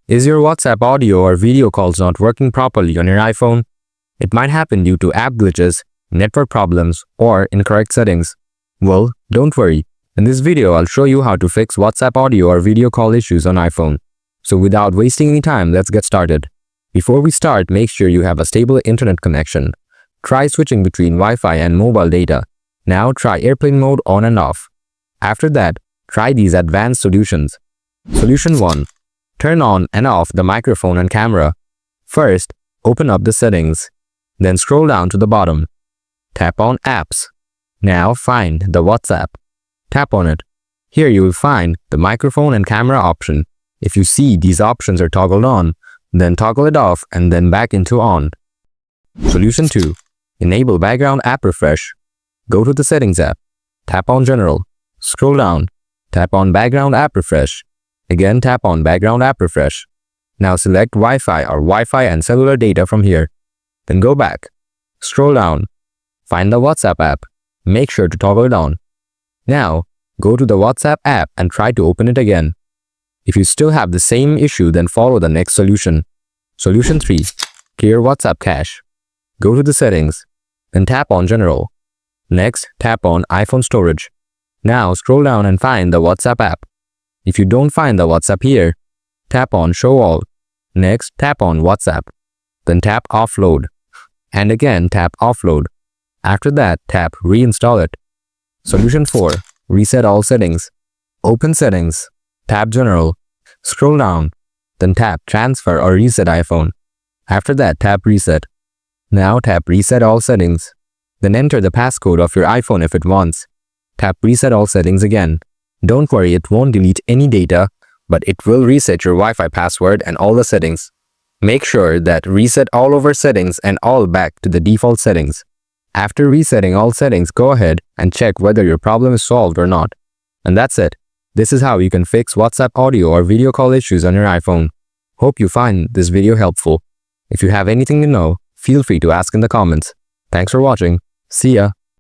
Is your WhatsApp audio or video calls not working properly on your iPhone? It might happen due to app glitches, network problems, or incorrect settings. Well, don't worry. In this video, I'll show you how to fix WhatsApp audio or video call issues on iPhone. So without wasting any time, let's get started. Before we start, make sure you have a stable internet connection. Try switching between Wi-Fi and mobile data. Now try airplane mode on and off. After that, try these advanced solutions. Solution 1. Turn on and off the microphone and camera. First, open up the settings. Then scroll down to the bottom. Tap on Apps. Now find the WhatsApp. Tap on it. Here you will find the microphone and camera option. If you see these options are toggled on, then toggle it off and then back into on. Solution 2. Enable background app refresh. Go to the Settings app. Tap on General. Scroll down. Tap on Background app refresh. Again, tap on Background app refresh. Now select Wi-Fi or Wi-Fi and cellular data from here. Then go back. Scroll down. Find the WhatsApp app. Make sure to toggle it on. Now, go to the WhatsApp app and try to open it again. If you still have the same issue, then follow the next solution. Solution 3. Clear WhatsApp cache. Go to the settings. Then tap on General. Next, tap on iPhone storage. Now scroll down and find the WhatsApp app. If you don't find the WhatsApp here, tap on Show All. Next, tap on WhatsApp. Then tap Offload. And again, tap Offload. After that, tap Reinstall it. Solution 4. Reset all settings. Open Settings. Tap General. Scroll down. Then tap Transfer or Reset iPhone. After that, tap Reset. Now tap Reset all settings. Then enter the passcode of your iPhone if it wants. Tap Reset all settings again. Don't worry, it won't delete any data, but it will reset your Wi-Fi password and all the settings. Make sure that reset all over settings and all back to the default settings. After resetting all settings, go ahead and check whether your problem is solved or not. And that's it. This is how you can fix WhatsApp audio or video call issues on your iPhone. Hope you find this video helpful. If you have anything to know, feel free to ask in the comments. Thanks for watching. See ya.